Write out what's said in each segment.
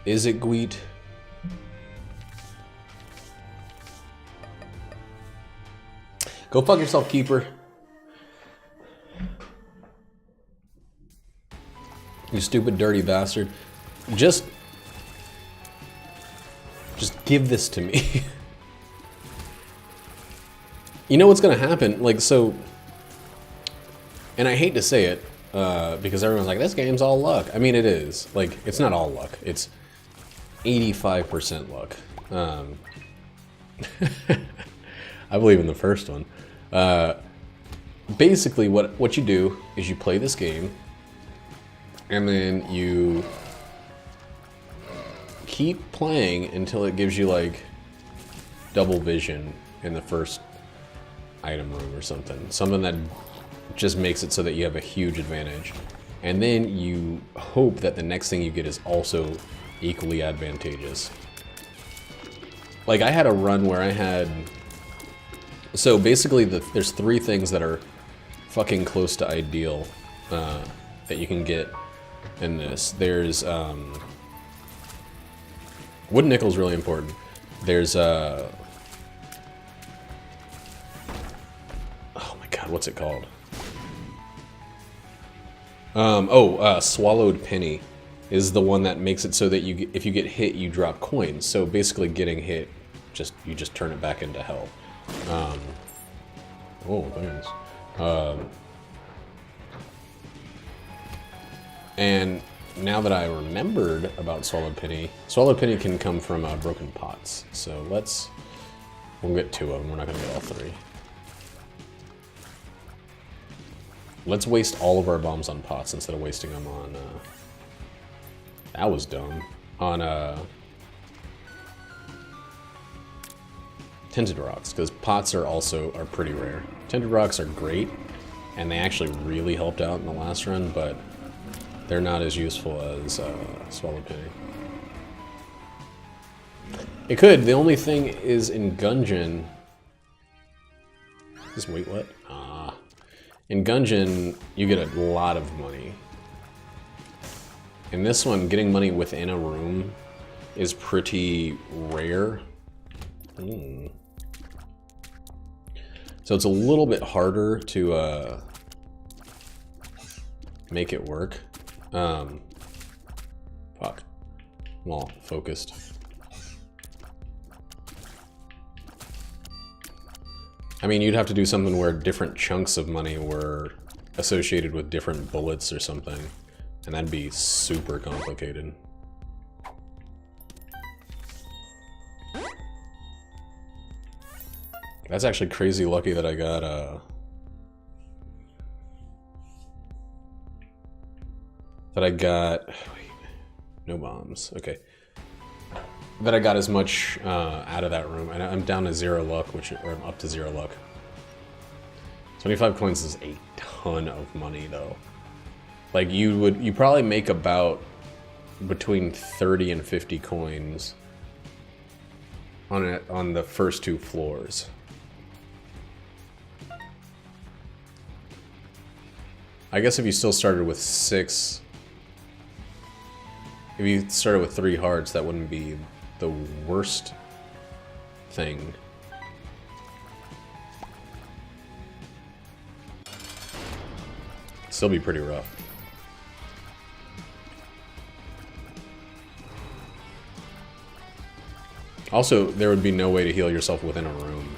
Is it Gweet? Go fuck yourself, Keeper. You stupid, dirty bastard. Just give this to me. You know what's gonna happen? Like, so... And I hate to say it, because everyone's like, this game's all luck. I mean, it is. Like, it's not all luck. It's 85% luck. I believe in the first one. Basically, what you do is you play this game, and then you keep playing until it gives you, like, double vision in the first item room or something. Something that just makes it so that you have a huge advantage. And then you hope that the next thing you get is also equally advantageous. Like, I had a run where I had... So basically, there's 3 things that are fucking close to ideal that you can get in this. There's... Wooden nickel's really important. There's... Oh my god, what's it called? Swallowed penny is the one that makes it so that if you get hit, you drop coins. So basically, getting hit, you just turn it back into hell. Oh, thanks. And now that I remembered about Swallowed Penny can come from broken pots. So we'll get 2 of them. We're not gonna get all 3. Let's waste all of our bombs on pots instead of wasting them on, that was dumb. On, Tinted Rocks, because pots are pretty rare. Tinted Rocks are great, and they actually really helped out in the last run, but they're not as useful as, Swallowed Penny. It could. The only thing is in Gungeon... Wait, what? In Gungeon, you get a lot of money. In this one, getting money within a room is pretty rare. So it's a little bit harder to make it work. Fuck. I'm all focused. I mean, you'd have to do something where different chunks of money were associated with different bullets or something, and that'd be super complicated. That's actually crazy lucky that I got, wait, no bombs, okay. That I got as much out of that room, and I'm down to 0 luck, or I'm up to 0 luck. 25 coins is a ton of money, though. Like, you probably make about between 30 and 50 coins on the first 2 floors. I guess if you still started with 6, if you started with 3 hearts, that wouldn't be the worst thing. Still be pretty rough. Also, there would be no way to heal yourself within a room.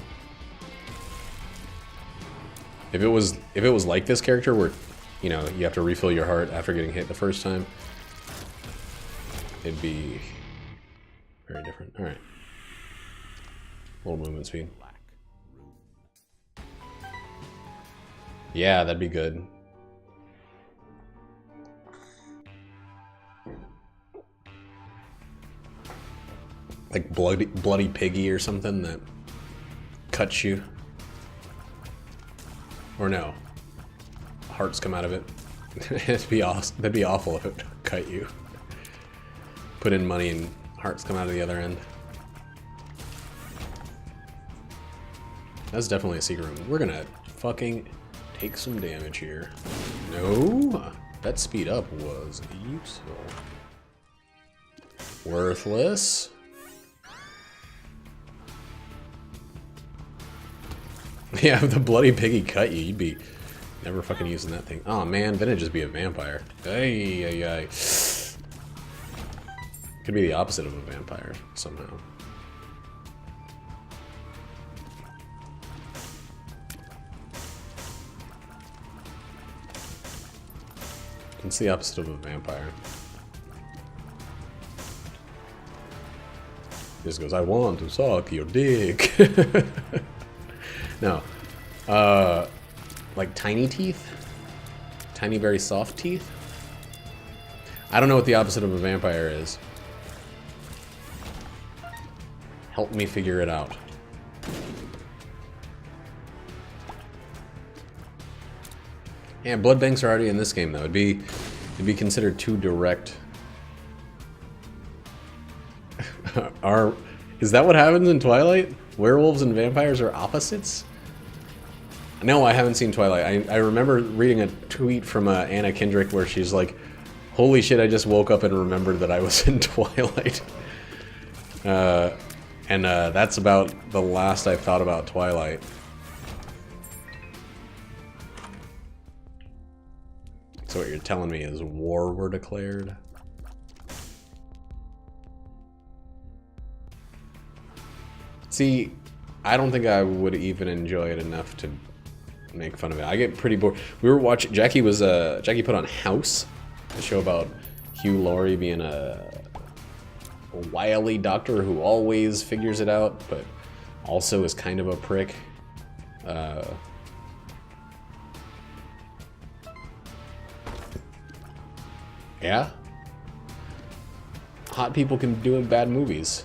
If it was like this character where, you know, you have to refill your heart after getting hit the first time, it'd be very different. Alright. Little movement speed. Yeah, that'd be good. Like bloody piggy or something that cuts you. Or no. Hearts come out of it. It'd be awesome. That'd be awful if it cut you. Put in money and hearts come out of the other end. That's definitely a secret room. We're gonna fucking take some damage here. No! That speed up was useful. Worthless. Yeah, if the bloody piggy cut you, you'd be never fucking using that thing. Oh man, then it'd just be a vampire. Ay, ay, ay. Could be the opposite of a vampire somehow. It's the opposite of a vampire. Just goes, I want to suck your dick. No. Like tiny teeth? Tiny, very soft teeth? I don't know what the opposite of a vampire is. Help me figure it out. Yeah, blood banks are already in this game though. It'd be considered too direct. Is that what happens in Twilight? Werewolves and vampires are opposites? No, I haven't seen Twilight. I remember reading a tweet from Anna Kendrick where she's like, holy shit, I just woke up and remembered that I was in Twilight. And that's about the last I've thought about Twilight. So what you're telling me is war were declared? See, I don't think I would even enjoy it enough to make fun of it. I get pretty bored. We were watching, Jackie put on House, a show about Hugh Laurie being a wily doctor who always figures it out, but also is kind of a prick. Yeah? Hot people can do bad movies.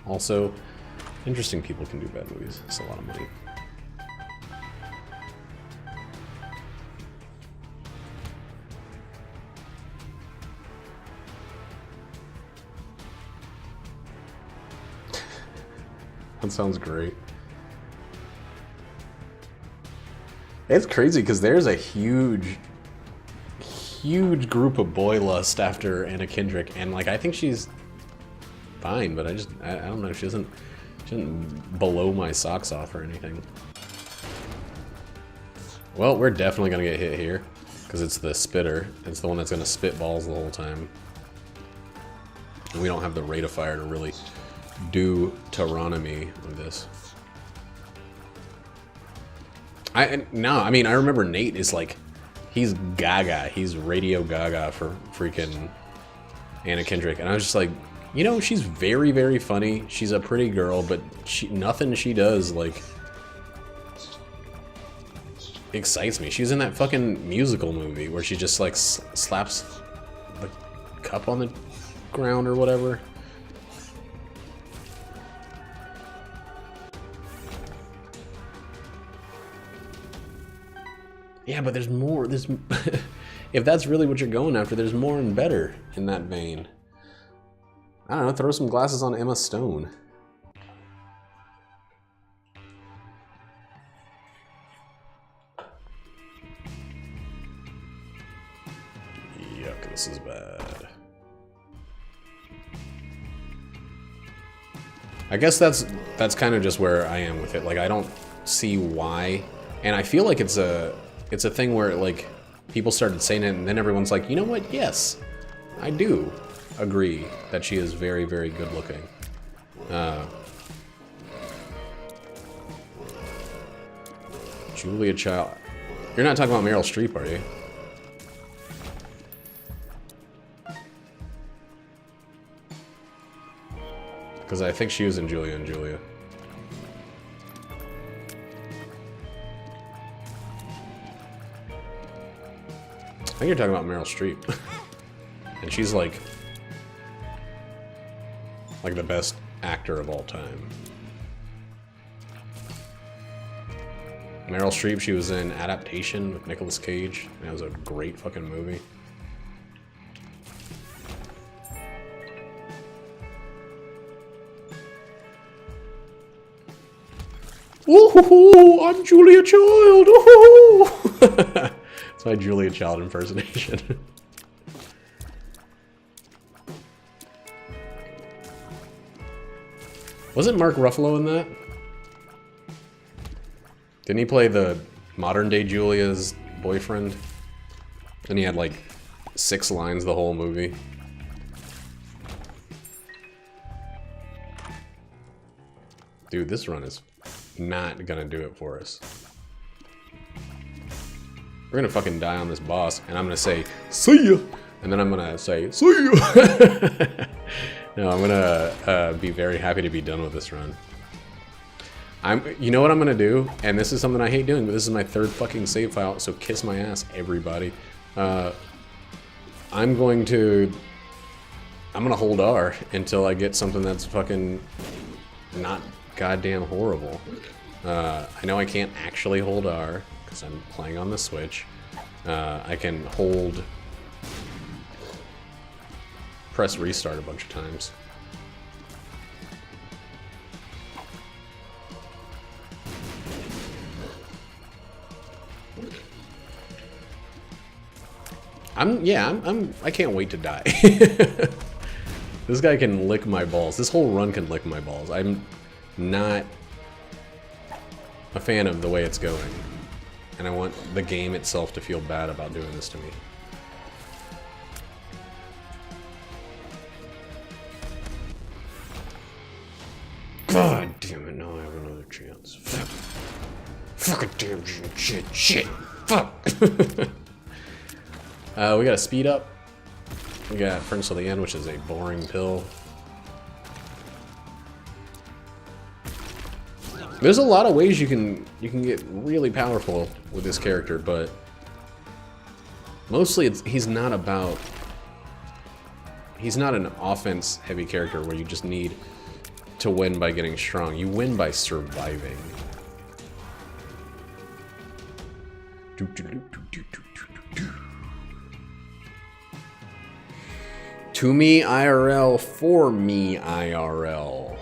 Also, interesting people can do bad movies. It's a lot of money. That sounds great. It's crazy because there's a huge group of boy lust after Anna Kendrick, and like I think she's fine, but I don't know. She doesn't blow my socks off or anything. Well, we're definitely gonna get hit here because it's the spitter. It's the one that's gonna spit balls the whole time. And we don't have the rate of fire to really do Tyrannomy with this. I mean, I remember Nate is like, he's gaga. He's radio gaga for freaking Anna Kendrick. And I was just like, you know, she's very, very funny. She's a pretty girl, but nothing she does, like, excites me. She was in that fucking musical movie where she just, like, slaps the cup on the ground or whatever. Yeah, but there's more. If that's really what you're going after, there's more and better in that vein. I don't know, throw some glasses on Emma Stone. Yuck, this is bad. I guess that's kind of just where I am with it. Like, I don't see why. And I feel like it's a thing where, like, people started saying it, and then everyone's like, you know what? Yes, I do agree that she is very, very good looking. Julia Child. You're not talking about Meryl Streep, are you? Because I think she was in Julia and Julia. I think you're talking about Meryl Streep. And she's like the best actor of all time. Meryl Streep, she was in Adaptation with Nicolas Cage. That was a great fucking movie. Ooh, I'm Julia Child. Ooh. That's my Julia Child impersonation. Wasn't Mark Ruffalo in that? Didn't he play the modern day Julia's boyfriend? And he had like 6 lines the whole movie. Dude, this run is not gonna do it for us. We're gonna fucking die on this boss, and I'm gonna say, see ya! And then I'm gonna say, see ya! No, I'm gonna be very happy to be done with this run. You know what I'm gonna do? And this is something I hate doing, but this is my 3rd fucking save file, so kiss my ass, everybody. I'm gonna hold R until I get something that's fucking not goddamn horrible. I know I can't actually hold R, because I'm playing on the Switch. I can press restart a bunch of times. I can't wait to die. This guy can lick my balls. This whole run can lick my balls. I'm not a fan of the way it's going. And I want the game itself to feel bad about doing this to me. God damn it, now I have another chance. Fuck. Fucking damn shit. Fuck. We got a speed up. We got Prince of the End, which is a boring pill. There's a lot of ways you can get really powerful with this character, but mostly he's not an offense-heavy character where you just need to win by getting strong. You win by surviving. To me IRL, for me IRL.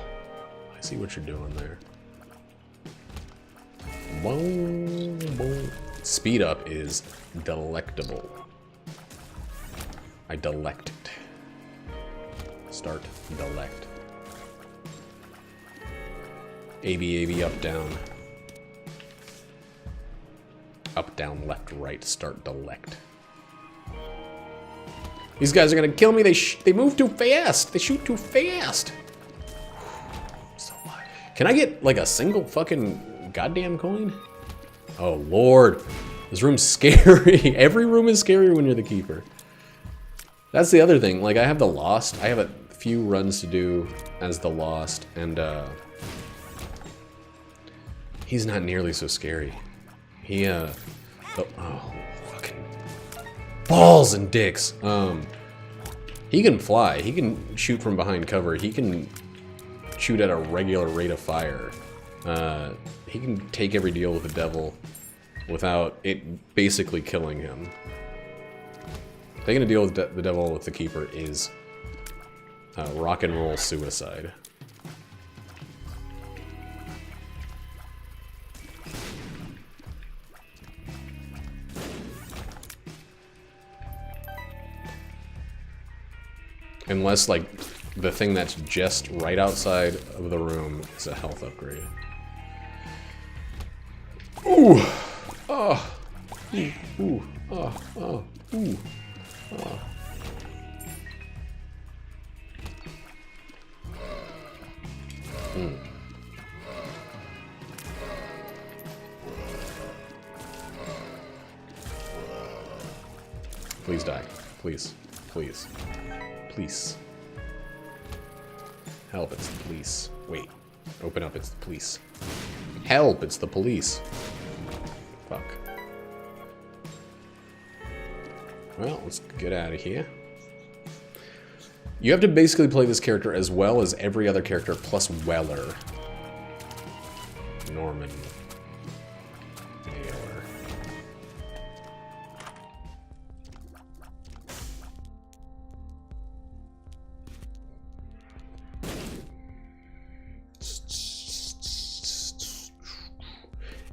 I see what you're doing there. Boom, boom. Speed up is delectable. I delect it. Start delect. AB, up, down. Up, down, left, right, start delect. These guys are gonna kill me. They move too fast. They shoot too fast. So why? Can I get like a single fucking goddamn coin? Oh lord, this room's scary. Every room is scary when you're the keeper. That's the other thing. Like I have the Lost. I have a few runs to do as the Lost, and he's not nearly so scary. He oh fucking balls and dicks. He can fly. He can shoot from behind cover. He can shoot at a regular rate of fire. He can take every deal with the devil without it basically killing him. Taking a deal with the devil with the keeper is rock and roll suicide. Unless, like, the thing that's just right outside of the room is a health upgrade. Ooh! Oh! Ooh! Ooh! Oh! Oh! Ooh! Oh! Please die. Please. Please. Police. Help, it's the police. Wait. Open up, it's the police. Help, it's the police. Fuck. Well, let's get out of here. You have to basically play this character as well as every other character plus Weller. Norman. Mailer.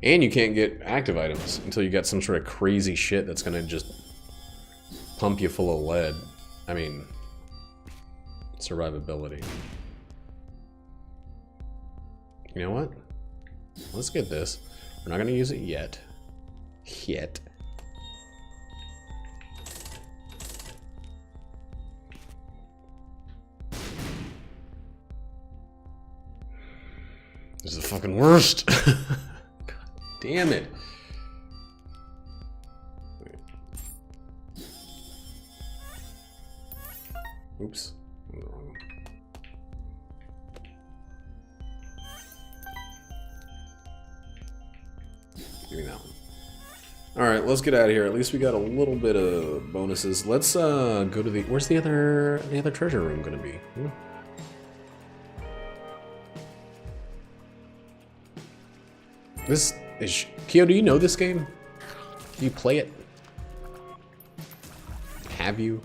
And you can't get active items until you get some sort of crazy shit that's gonna just pump you full of lead. I mean, survivability. You know what? Let's get this. We're not gonna use it yet. Yet. This is the fucking worst. God damn it. Oops. Give me that one. Alright, let's get out of here. At least we got a little bit of bonuses. Let's go to the... Where's the other treasure room gonna be? This is... Kyo, do you know this game? Do you play it? Have you?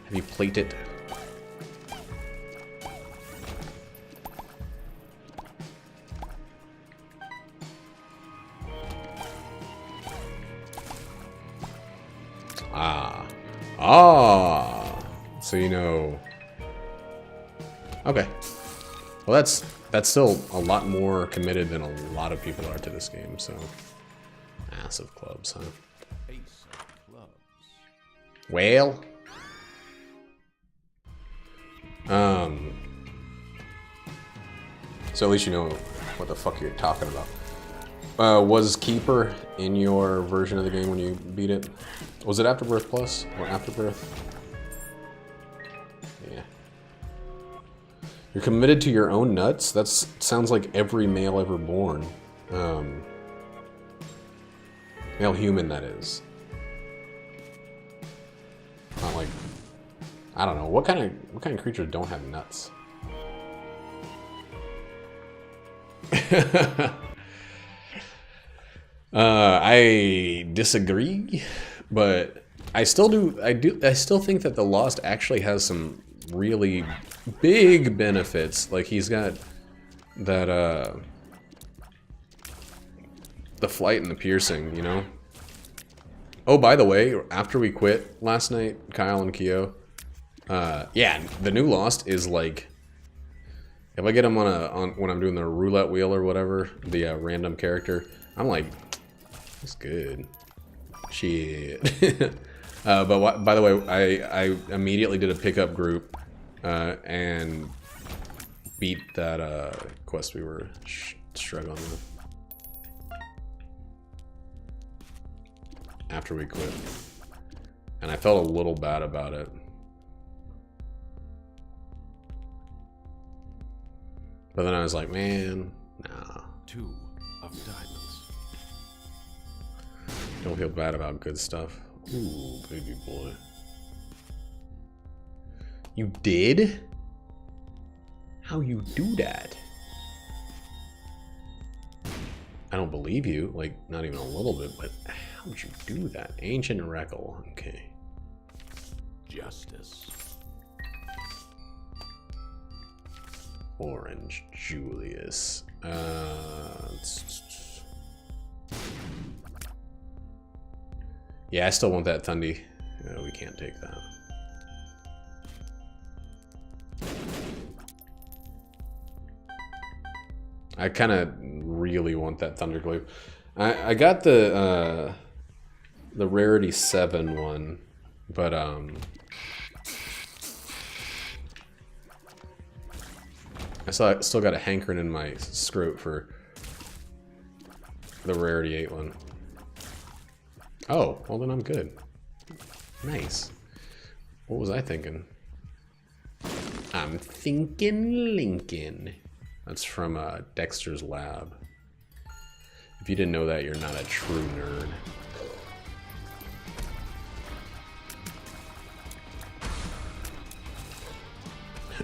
Have you played it? So you know. Okay. Well, that's still a lot more committed than a lot of people are to this game. So, Ace of Clubs, huh? Ace of Clubs. Well. So at least you know what the fuck you're talking about. Was Keeper in your version of the game when you beat it? Was it Afterbirth Plus or Afterbirth? Yeah. You're committed to your own nuts? That sounds like every male ever born. Male human, that is. Not like, I don't know. What kind of creatures don't have nuts? I disagree, but I still think that the Lost actually has some really big benefits. Like he's got that the flight and the piercing, you know? Oh, by the way, after we quit last night, Kyle and Kyo, yeah, the new Lost is like, if I get him on when I'm doing the roulette wheel or whatever, the random character, I'm like, that's good. Shit. But by the way, I immediately did a pickup group and beat that quest we were struggling with after we quit, and I felt a little bad about it. But then I was like, man, nah. 2 of diamonds. Don't feel bad about good stuff. Ooh, baby boy. You did? How you do that? I don't believe you, like, not even a little bit, but how would you do that? Ancient Reckle, okay. Justice. Orange Julius. Yeah, I still want that Thundy. We can't take that. I kind of really want that Thunderglaive. I got the rarity 7 one, but I still got a hankering in my scrote for the rarity 8 one. Oh, well then I'm good. Nice. What was I thinking? I'm thinking Lincoln. That's from Dexter's Lab. If you didn't know that, you're not a true nerd.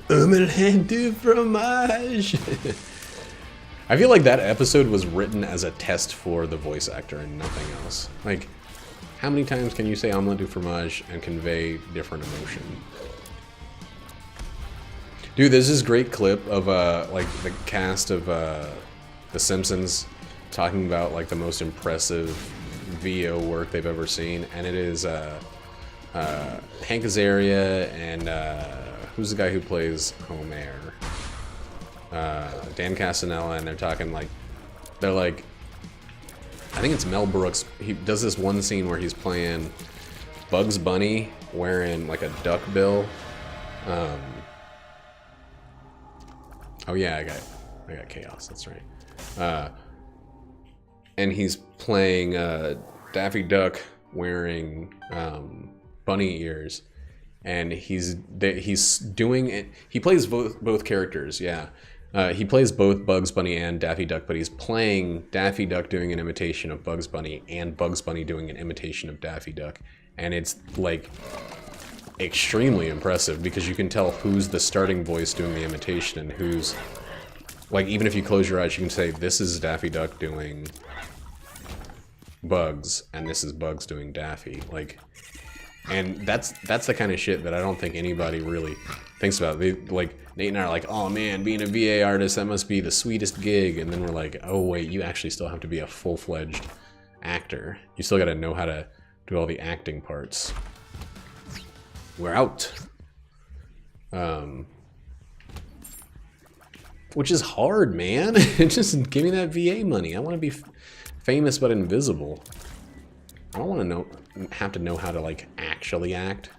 Omelette du fromage. I feel like that episode was written as a test for the voice actor and nothing else. Like, how many times can you say omelette du fromage and convey different emotion? Dude, there's this great clip of like the cast of The Simpsons talking about like the most impressive VO work they've ever seen, and it is Hank Azaria and who's the guy who plays Homer? Dan Castanella, and they're talking like, they're like, I think it's Mel Brooks. He does this one scene where he's playing Bugs Bunny wearing like a duck bill. Oh yeah, I got Chaos. That's right. And he's playing Daffy Duck wearing bunny ears, and he's doing it. He plays both characters. Yeah. He plays both Bugs Bunny and Daffy Duck, but he's playing Daffy Duck doing an imitation of Bugs Bunny and Bugs Bunny doing an imitation of Daffy Duck. And it's like extremely impressive because you can tell who's the starting voice doing the imitation and who's, like, even if you close your eyes, you can say, this is Daffy Duck doing Bugs, and this is Bugs doing Daffy. Like, and that's the kind of shit that I don't think anybody really thinks about. They, like, Nate and I are like, oh man, being a VA artist, that must be the sweetest gig. And then we're like, oh wait, you actually still have to be a full-fledged actor. You still gotta know how to do all the acting parts. We're out. Which is hard, man. Just give me that VA money. I want to be famous but invisible. I don't want to have to know how to, like, actually act.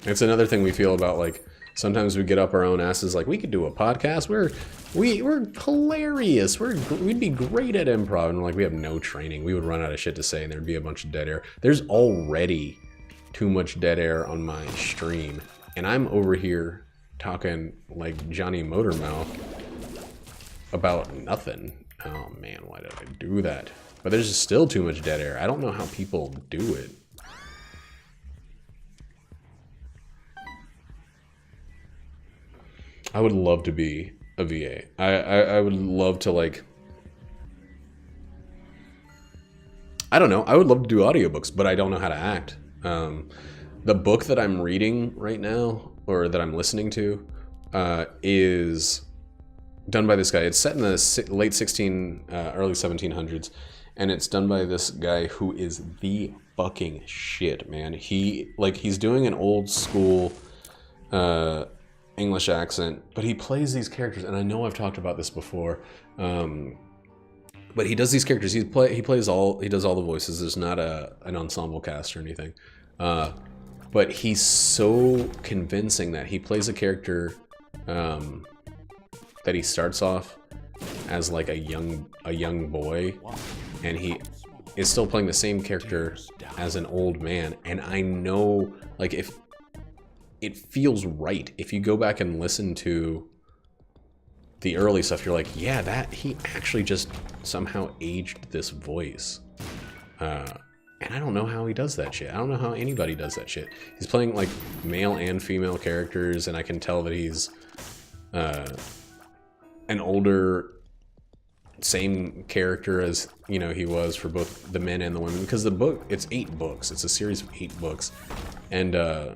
It's another thing we feel about, like, sometimes we get up our own asses, like, we could do a podcast. We're hilarious. We'd be great at improv. And, like, we have no training. We would run out of shit to say, and there'd be a bunch of dead air. There's already too much dead air on my stream, and I'm over here talking like Johnny Motormouth about nothing. Oh man, why did I do that? But there's still too much dead air. I don't know how people do it. I would love to be a VA. I would love to, like, I don't know. I would love to do audiobooks, but I don't know how to act. The book that I'm reading right now, or that I'm listening to, is done by this guy. It's set in the late early 1700s, and it's done by this guy who is the fucking shit, man. He's doing an old school English accent, but he plays these characters, and I know I've talked about this before, but he does these characters. He does all the voices. There's not an ensemble cast or anything, but he's so convincing that he plays a character that he starts off as like a young boy, and he is still playing the same character as an old man. And I know, like, if it feels right, if you go back and listen to the early stuff, you're like, yeah, that he actually just somehow aged this voice. And I don't know how he does that shit. I don't know how anybody does that shit. He's playing, like, male and female characters, and I can tell that he's an older, same character as, you know, he was for both the men and the women. Because the book, it's 8 books. It's a series of 8 books. And they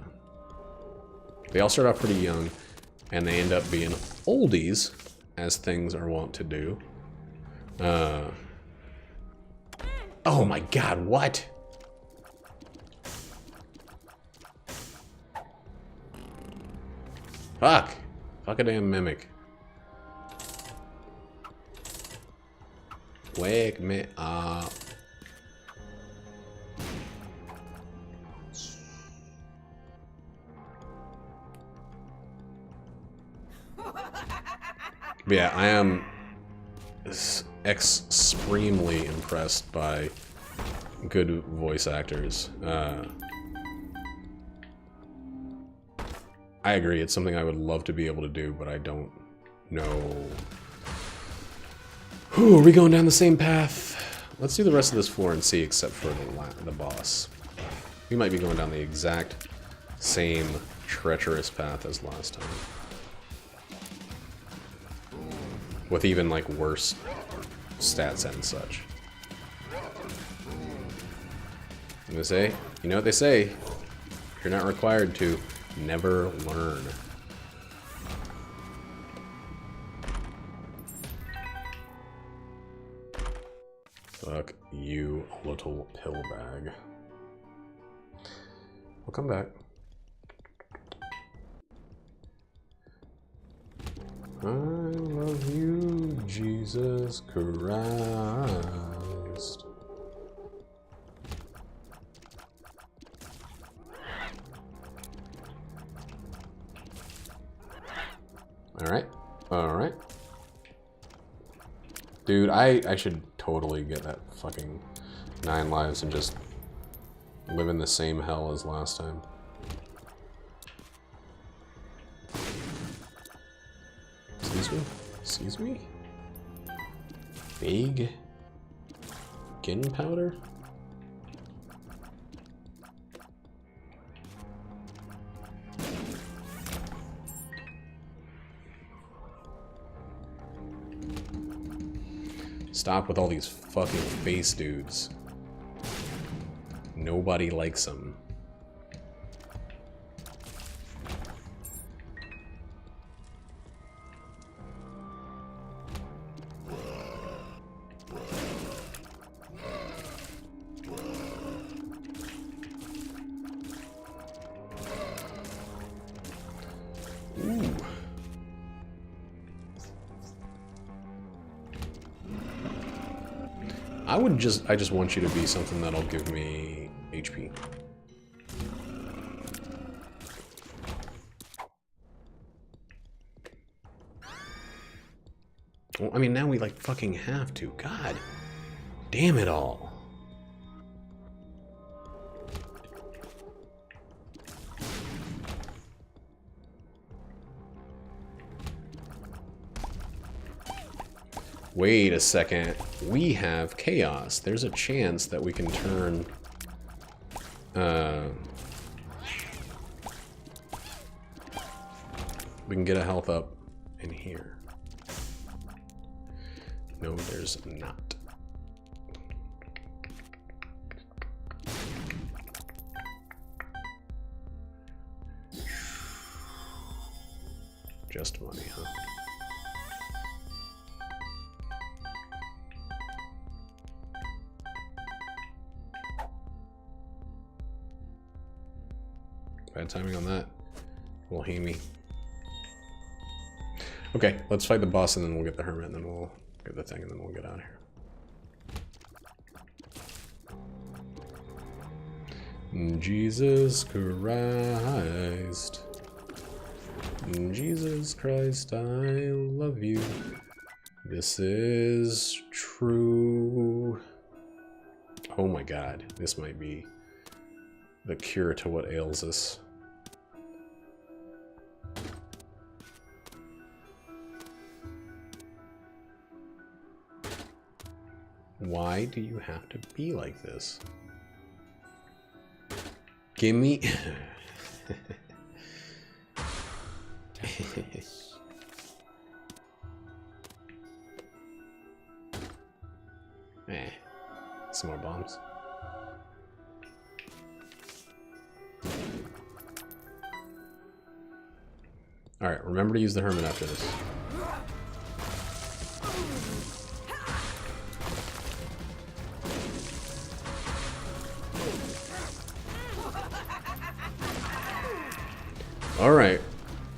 all start off pretty young, and they end up being oldies, as things are wont to do. Oh my god, what? Fuck. Fuck a damn mimic. Wake me up. But yeah, I am extremely impressed by good voice actors. I agree, it's something I would love to be able to do, but I don't know. Whew, are we going down the same path? Let's do the rest of this floor and see, except for the boss. We might be going down the exact same treacherous path as last time. With even, like, worse stats and such. I'm gonna say, you know what they say, you're not required to never learn. Fuck you, little pill bag. We'll come back. I love you, Jesus Christ. Alright, alright. Dude, I should totally get that fucking 9 lives and just live in the same hell as last time. Excuse me? Excuse me? Vague gunpowder? Stop with all these fucking face dudes. Nobody likes them. Ooh. I just want you to be something that'll give me HP. Well, I mean, now we like fucking have to. God damn it all. Wait a second. We have chaos. There's a chance that we can turn... we can get a health up in here. No, there's not. Just money, huh? Bad timing on that. Will he me. Okay, let's fight the boss and then we'll get the hermit and then we'll get the thing and then we'll get out of here. Jesus Christ. Jesus Christ, I love you. This is true. Oh my god, this might be the cure to what ails us. Why do you have to be like this? Gimme. Some more bombs. Alright, remember to use the hermit after this. Alright.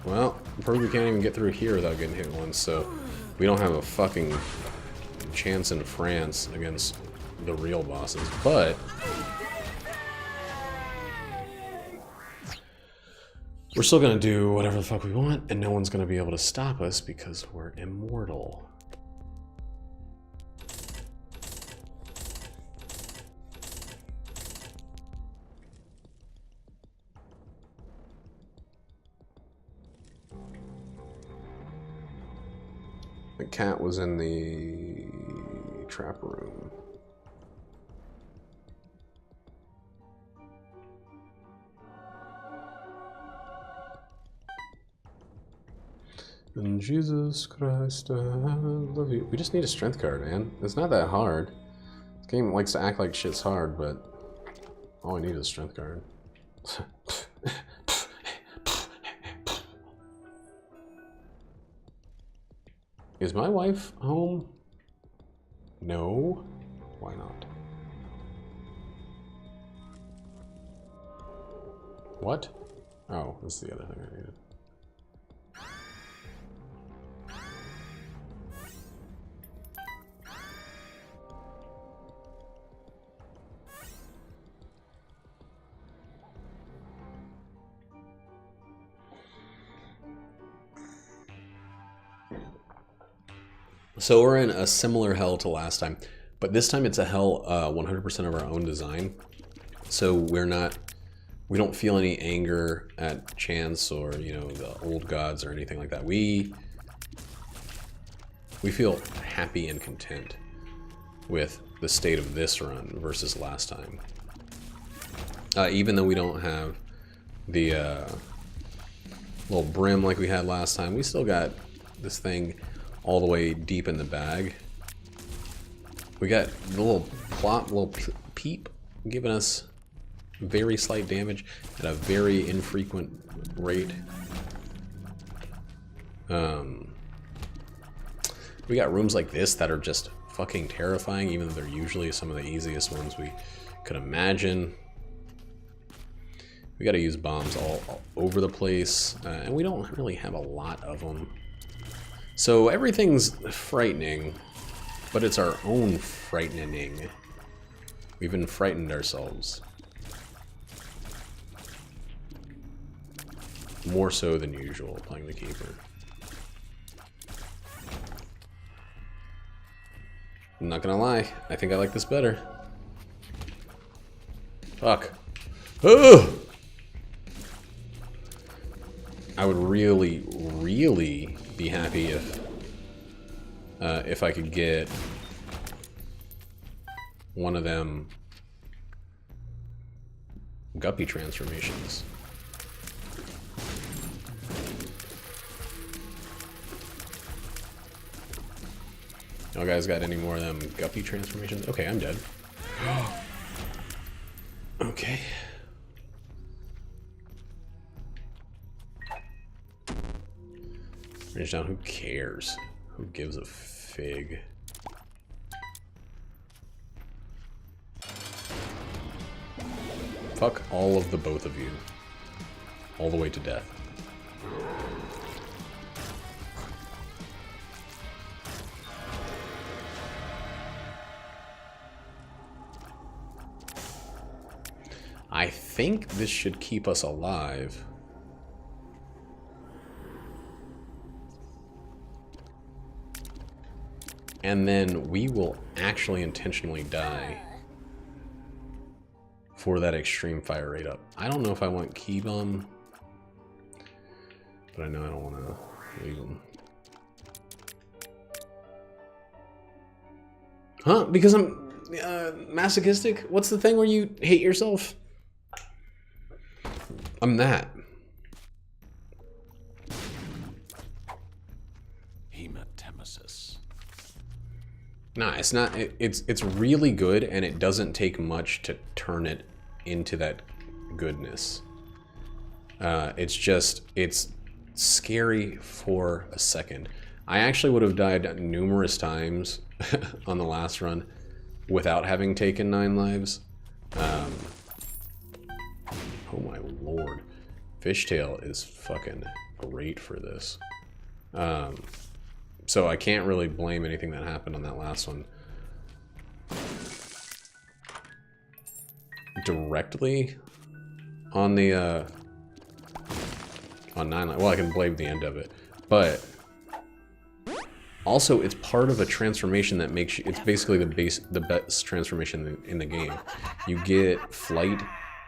Well, probably can't even get through here without getting hit once, so we don't have a fucking chance in France against the real bosses, but we're still gonna do whatever the fuck we want, and no one's gonna be able to stop us because we're immortal. The cat was in the trap room. And Jesus Christ, I love you. We just need a strength card, man. It's not that hard. This game likes to act like shit's hard, but all I need is a strength card. Is my wife home? No. why not? What? Oh, this is the other thing I needed. So we're in a similar hell to last time, but this time it's a hell 100% of our own design. So we don't feel any anger at chance or, you know, the old gods or anything like that. We feel happy and content with the state of this run versus last time. Even though we don't have the little brim like we had last time, we still got this thing all the way deep in the bag. We got the little plop, little peep giving us very slight damage at a very infrequent rate. We got rooms like this that are just fucking terrifying, even though they're usually some of the easiest ones we could imagine. We gotta use bombs all over the place, and we don't really have a lot of them. So everything's frightening, but it's our own frightening. We've been frightened ourselves. More so than usual playing the Keeper. I'm not gonna lie, I think I like this better. Fuck. Ugh! I would really, really be happy if I could get one of them guppy transformations. No guys got any more of them guppy transformations? Okay, I'm dead. Okay. Range down, who cares? Who gives a fig? Fuck all of the both of you. All the way to death. I think this should keep us alive. And then we will actually intentionally die for that extreme fire rate up. I don't know if I want Key Bomb, but I know I don't want to leave them. Huh? Because I'm masochistic? What's the thing where you hate yourself? I'm that. Hematemesis. Nah, it's not. It's really good, and it doesn't take much to turn it into that goodness. It's scary for a second. I actually would have died numerous times on the last run without having taken 9 lives. Oh my lord. Fishtail is fucking great for this. So I can't really blame anything that happened on that last one. Directly on the on 9 lives. Well, I can blame the end of it, but also it's part of a transformation that makes you, it's basically the best transformation in the game. You get flight.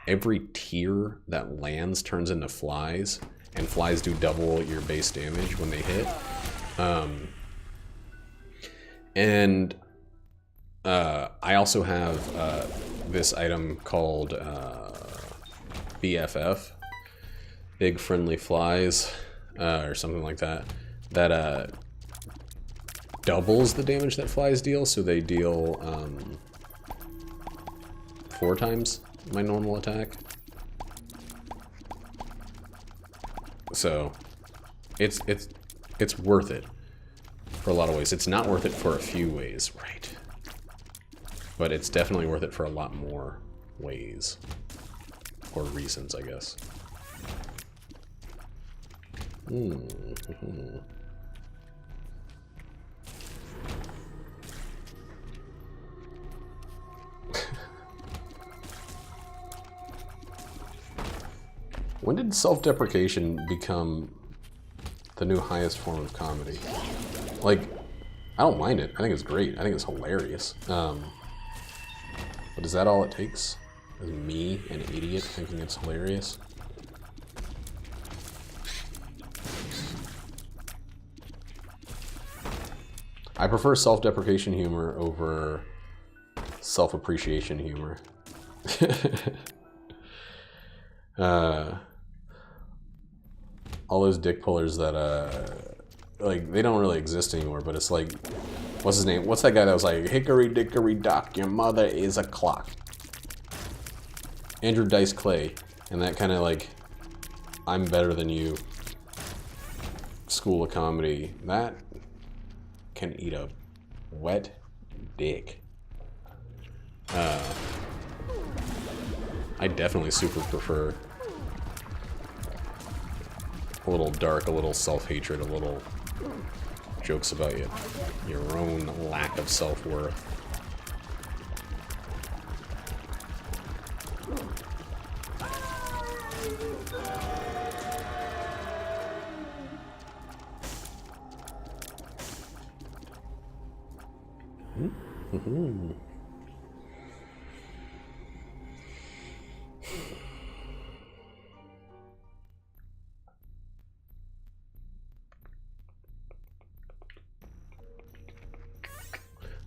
Every tier that lands turns into flies, and flies do double your base damage when they hit. I also have this item called BFF, Big Friendly Flies, or something like that, that doubles the damage that flies deal, so they deal 4 times my normal attack. So it's worth it for a lot of ways. It's not worth it for a few ways, right? but it's definitely worth it for a lot more ways. Or reasons, I guess. When did self-deprecation become the new highest form of comedy? Like, I don't mind it. I think it's great. I think it's hilarious. But is that all it takes? Is me, an idiot, thinking it's hilarious? I prefer self-deprecation humor over self-appreciation humor. All those dick pullers that, like, they don't really exist anymore, but it's like, what's his name? What's that guy that was like, hickory dickory dock, your mother is a clock? Andrew Dice Clay, and that kind of like, I'm better than you school of comedy, that can eat a wet dick. I definitely super prefer a little dark, a little self-hatred, a little jokes about your own lack of self-worth.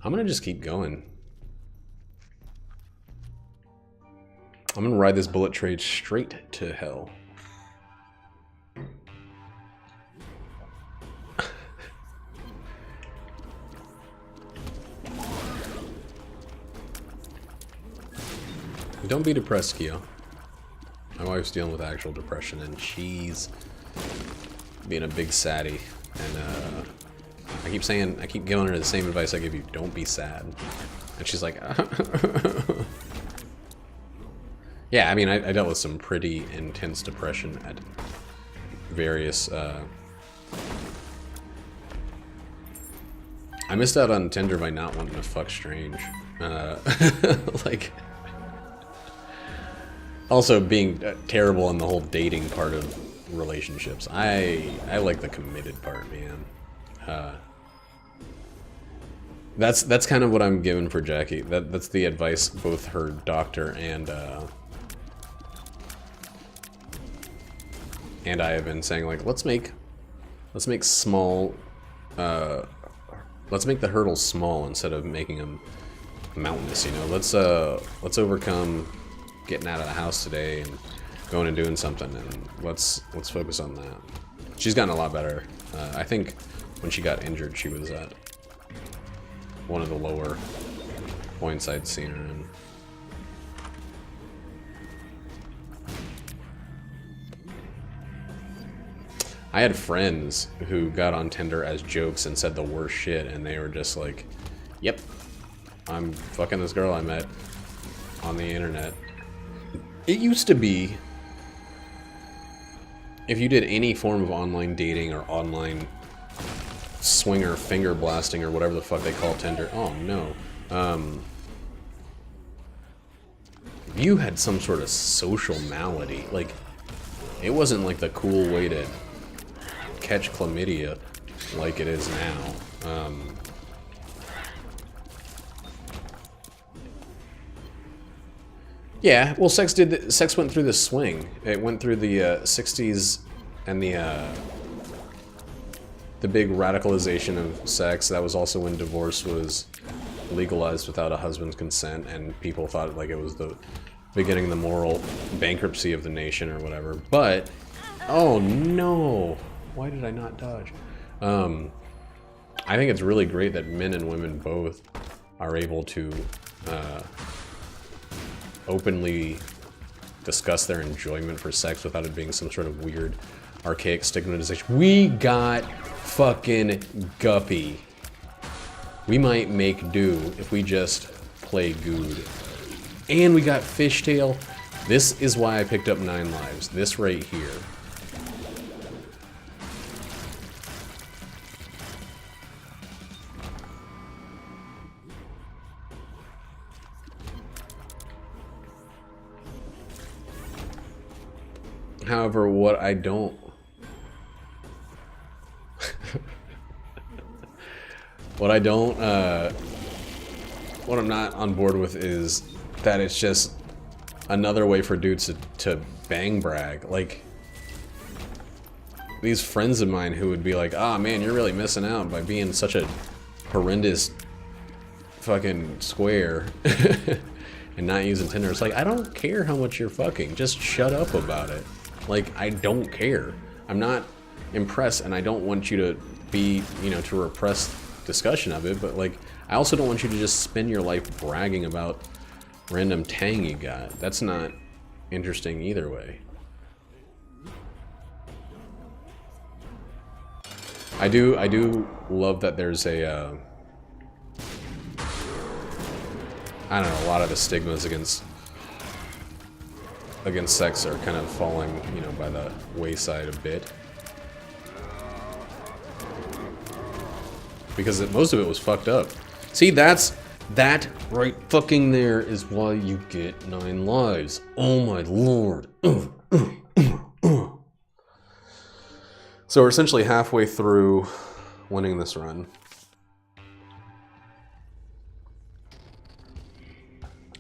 I'm gonna just keep going. I'm gonna ride this bullet trade straight to hell. Don't be depressed, Kyo. My wife's dealing with actual depression, and she's being a big saddie. And I keep giving her the same advice I give you: don't be sad. And she's like, yeah. I mean, I dealt with some pretty intense depression at various. I missed out on Tinder by not wanting to fuck Strange. Like. Also, being terrible in the whole dating part of relationships. I like the committed part, man. That's kind of what I'm giving for Jackie. That's the advice both her doctor and I have been saying. Like, let's make small. Let's make the hurdles small instead of making them mountainous. You know, let's overcome getting out of the house today and going and doing something, and let's focus on that. She's gotten a lot better. I think when she got injured, she was at one of the lower points I'd seen her in. I had friends who got on Tinder as jokes and said the worst shit, and they were just like, yep, I'm fucking this girl I met on the internet. It used to be, if you did any form of online dating or online swinger finger blasting or whatever the fuck they call Tinder, oh no, you had some sort of social malady. Like, it wasn't like the cool way to catch chlamydia like it is now. Yeah, well, sex went through the swing. It went through the 60s and the big radicalization of sex. That was also when divorce was legalized without a husband's consent, and people thought like it was the beginning of the moral bankruptcy of the nation or whatever. But, oh no, why did I not dodge? I think it's really great that men and women both are able to openly discuss their enjoyment for sex without it being some sort of weird, archaic stigmatization. We got fucking guppy. We might make do if we just play good. And we got Fishtail. This is why I picked up 9 lives. This right here. However, what I don't... what I don't, what I'm not on board with is that it's just another way for dudes to bang brag. Like, these friends of mine who would be like, ah, man, you're really missing out by being such a horrendous fucking square and not using Tinder. It's like, I don't care how much you're fucking. Just shut up about it. Like, I don't care. I'm not impressed, and I don't want you to be, you know, to repress discussion of it, but, like, I also don't want you to just spend your life bragging about random tang you got. That's not interesting either way. I do love that there's a, I don't know, a lot of the stigmas against sex are kind of falling, you know, by the wayside a bit. Because most of it was fucked up. See, that right fucking there is why you get 9 lives. Oh my lord. So we're essentially halfway through winning this run.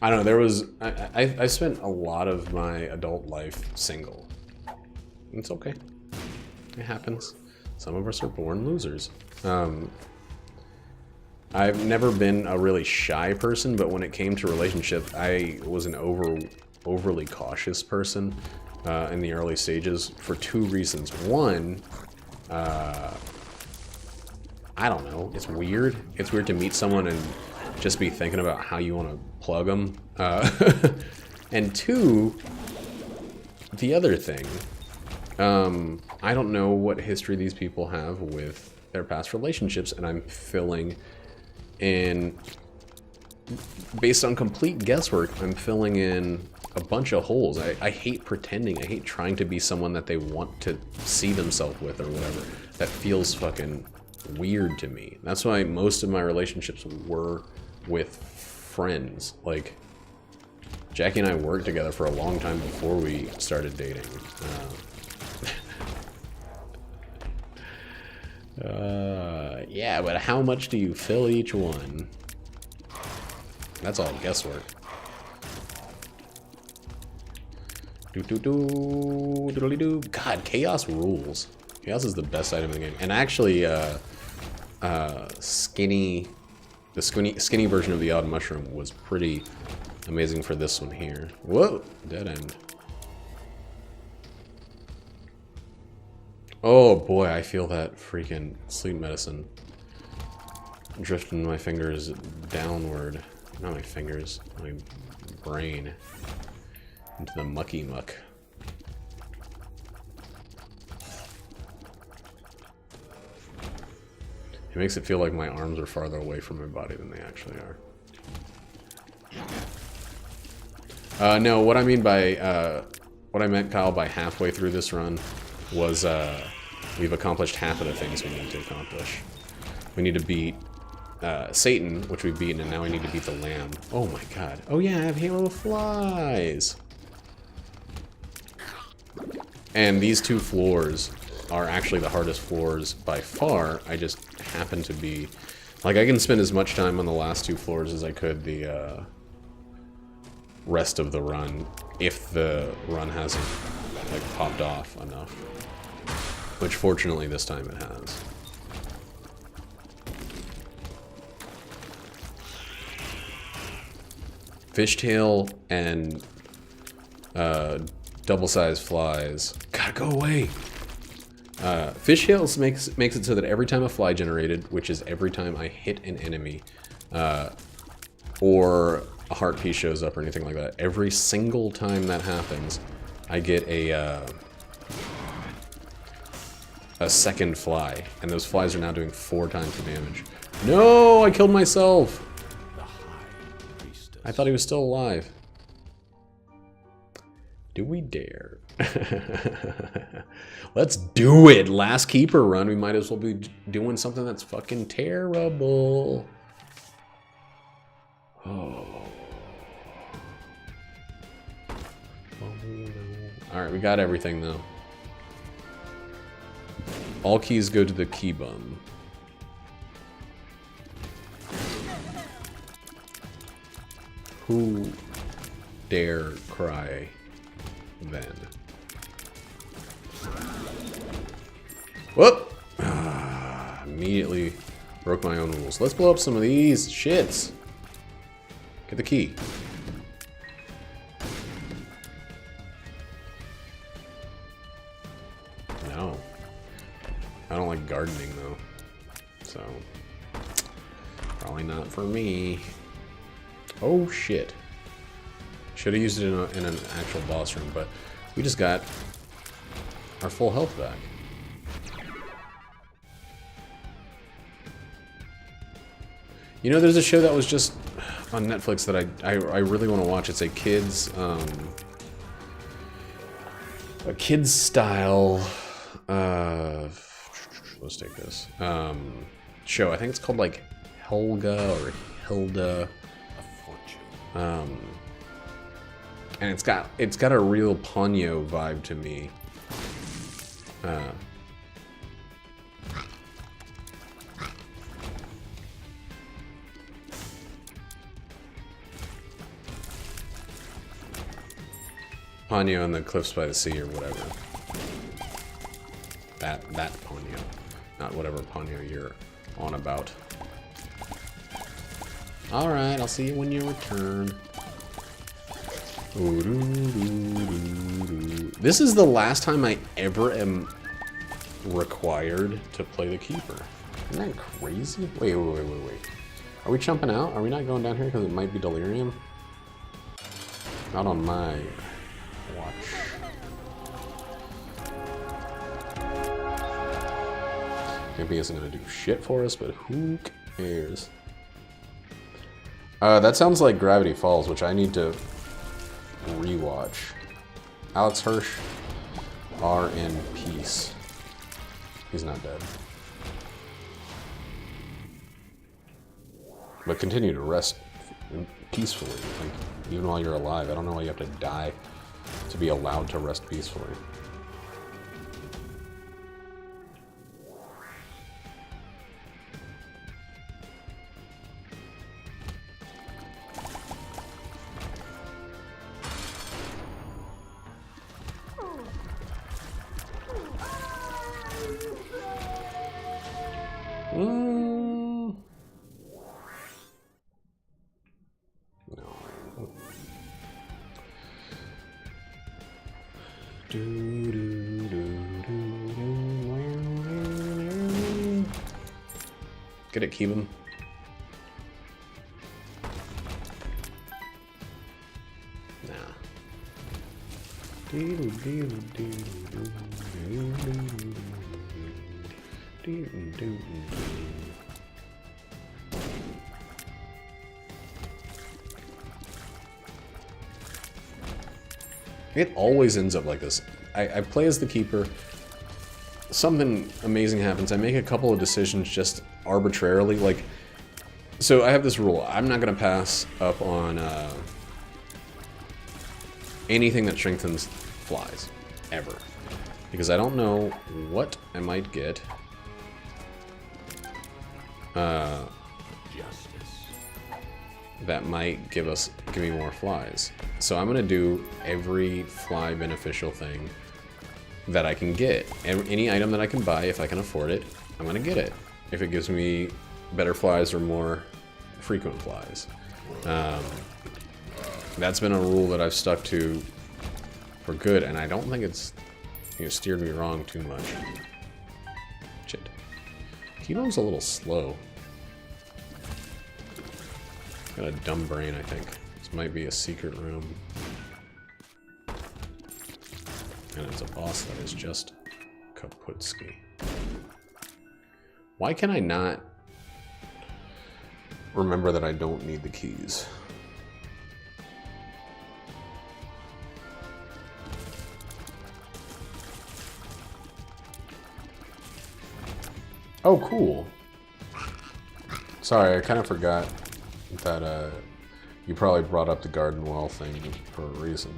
I don't know, there was... I spent a lot of my adult life single. It's okay. It happens. Some of us are born losers. I've never been a really shy person, but when it came to relationships, I was an overly cautious person in the early stages for 2 reasons. One, I don't know, it's weird. It's weird to meet someone and just be thinking about how you want to plug them. And 2, the other thing, I don't know what history these people have with their past relationships, and I'm filling in, based on complete guesswork, I'm filling in a bunch of holes. I hate pretending. I hate trying to be someone that they want to see themselves with or whatever. That feels fucking weird to me. That's why most of my relationships were with friends. Like, Jackie and I worked together for a long time before we started dating. Yeah, but how much do you fill each one? That's all guesswork. God, Chaos rules. Chaos is the best item in the game. And actually, the skinny version of the Odd Mushroom was pretty amazing for this one here. Whoa, dead end. Oh boy, I feel that freaking sleep medicine drifting my fingers downward. Not my fingers, my brain. Into the mucky muck. It makes it feel like my arms are farther away from my body than they actually are. No, what I mean by, what I meant, Kyle, by halfway through this run was, we've accomplished half of the things we need to accomplish. We need to beat Satan, which we've beaten, and now we need to beat the Lamb. Oh my god. Oh yeah, I have Halo Flies! And these 2 floors are actually the hardest floors by far. I just happen to be... Like, I can spend as much time on the last 2 floors as I could the rest of the run, if the run hasn't, like, popped off enough. Which, fortunately, this time it has. Fishtail and double-sized flies. God, go away! Fishtails makes it so that every time a fly generated, which is every time I hit an enemy, or a heart piece shows up or anything like that, every single time that happens, I get a second fly, and those flies are now doing 4 times the damage. No, I killed myself! The high priest. I thought he was still alive. Do we dare? Let's do it. Last keeper run. We might as well be doing something that's fucking terrible. Oh. Alright, we got everything though. All keys go to the key bum. Who dare cry then? Whoop! Immediately broke my own rules. Let's blow up some of these shits. Get the key. No. I don't like gardening though. So, probably not for me. Oh shit. Should have used it in an actual boss room, but we just got our full health back. You know, there's a show that was just on Netflix that I really want to watch. It's a kids style let's take this show. I think it's called like Helga or Hilda. And it's got a real Ponyo vibe to me. Ponyo and the Cliffs by the Sea or whatever. That Ponyo, not whatever Ponyo you're on about. All right, I'll see you when you return. This is the last time I ever am required to play the Keeper. Isn't that crazy? Wait. Are we jumping out? Are we not going down here because it might be Delirium? Not on my watch. Maybe isn't gonna do shit for us, but who cares? That sounds like Gravity Falls, which I need to rewatch. Alex Hirsch, are in peace. He's not dead. But continue to rest peacefully, like, even while you're alive. I don't know why you have to die to be allowed to rest peacefully. Get it, keep him. Nah. It always ends up like this. I play as the Keeper. Something amazing happens. I make a couple of decisions just arbitrarily. Like, so I have this rule. I'm not going to pass up on anything that strengthens flies. Ever. Because I don't know what I might get. That might give me more flies. So I'm gonna do every fly beneficial thing that I can get. Any item that I can buy, if I can afford it, I'm gonna get it. If it gives me better flies or more frequent flies. That's been a rule that I've stuck to for good, and I don't think it's steered me wrong too much. Shit. Keybone's a little slow. Got a dumb brain, I think. This might be a secret room. And it's a boss that is just Kaputski. Why can I not remember that I don't need the keys? Oh, cool. Sorry, I kind of forgot that you probably brought up the garden wall thing for a reason.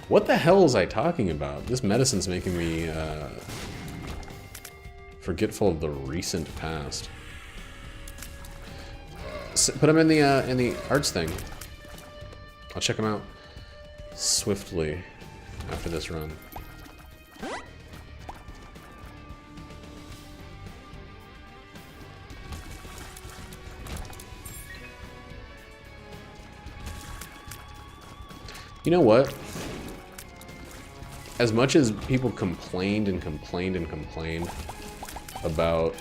What the hell was I talking about? This medicine's making me forgetful of the recent past. Put them in the arts thing. I'll check them out swiftly after this run. You know what? As much as people complained and complained and complained about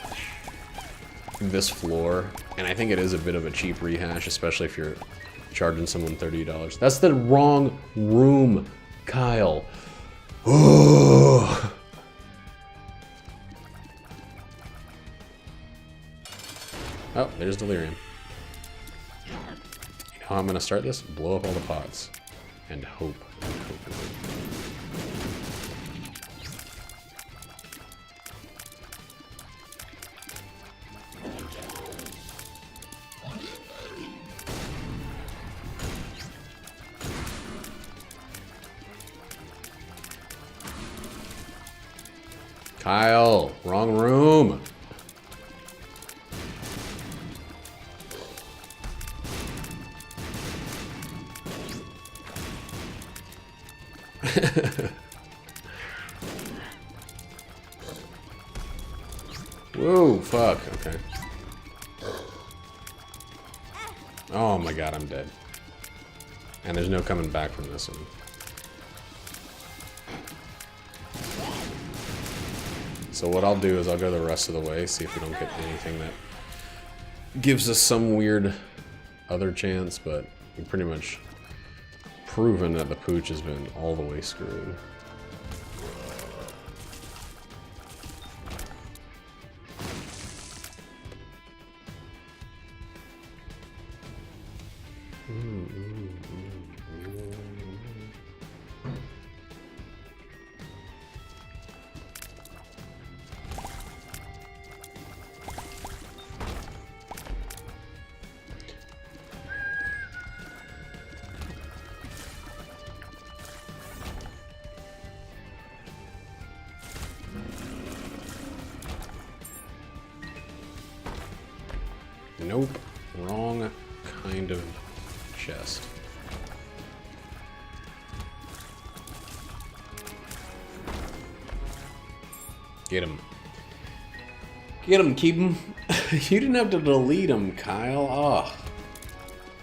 this floor, and I think it is a bit of a cheap rehash, especially if you're charging someone $30. That's the wrong room, Kyle. Oh, there's Delirium. You know how I'm gonna start this? Blow up all the pots. And hope. Kyle, wrong room. Whoa, fuck, okay. Oh my god, I'm dead. And there's no coming back from this one. So what I'll do is I'll go the rest of the way, see if we don't get anything that gives us some weird other chance, but we've pretty much proven that the pooch has been all the way screwed. Nope. Wrong kind of chest. Get him. Get him, keep him. You didn't have to delete him, Kyle. Oh.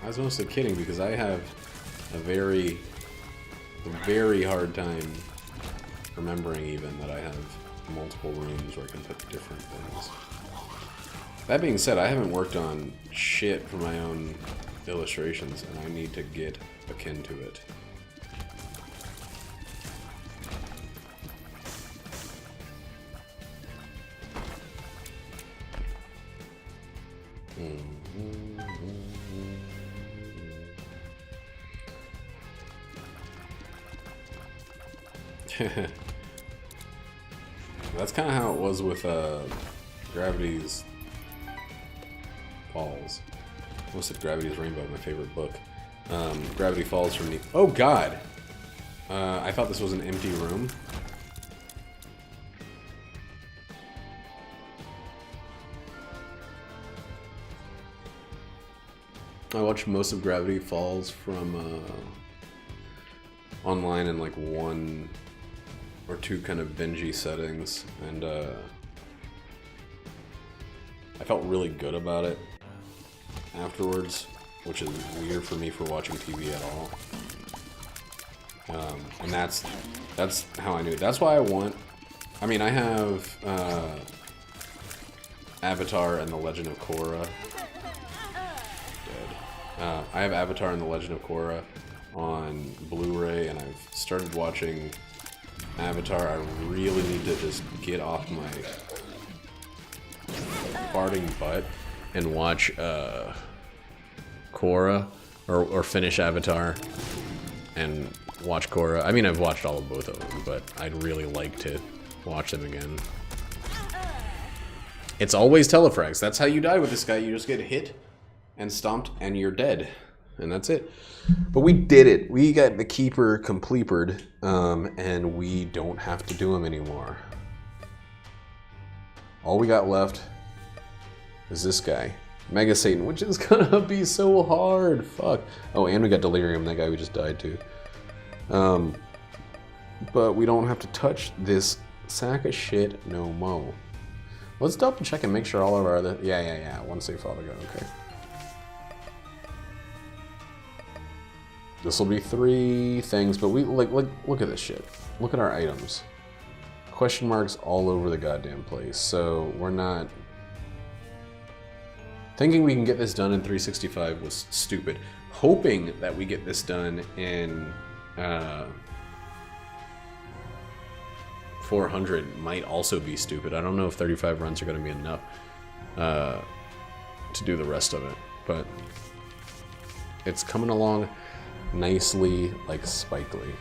I was mostly kidding because I have a very hard time remembering even that I have multiple rooms where I can put different things. That being said, I haven't worked on shit for my own illustrations, and I need to get akin to it. That's kind of how it was with Gravity's Falls. I almost said Gravity's Rainbow, my favorite book. Gravity Falls from the... Oh god! I thought this was an empty room. I watched most of Gravity Falls from online in like 1 or 2 kind of bingey settings, and I felt really good about it afterwards, which is weird for me for watching TV at all. And that's how I knew it. That's why I want... I mean, I have Avatar and the Legend of Korra. I have Avatar and the Legend of Korra on Blu-ray, and I've started watching Avatar. I really need to just get off my farting butt and watch Korra, or finish Avatar and watch Korra. I mean, I've watched all of both of them, but I'd really like to watch them again. It's always Telefrax. That's how you die with this guy. You just get hit and stomped and you're dead. And that's it. But we did it. We got the Keeper completed, and we don't have to do him anymore. All we got left is this guy. Mega Satan, which is gonna be so hard. Fuck. Oh, and we got Delirium, that guy we just died to. But we don't have to touch this sack of shit no mo. Let's double check and make sure all of our other... Yeah. One safe Father God, okay. This will be 3 things, but we look at this shit. Look at our items. Question marks all over the goddamn place. So we're not... Thinking we can get this done in 365 was stupid. Hoping that we get this done in 400 might also be stupid. I don't know if 35 runs are going to be enough to do the rest of it, but it's coming along nicely like Spike Lee.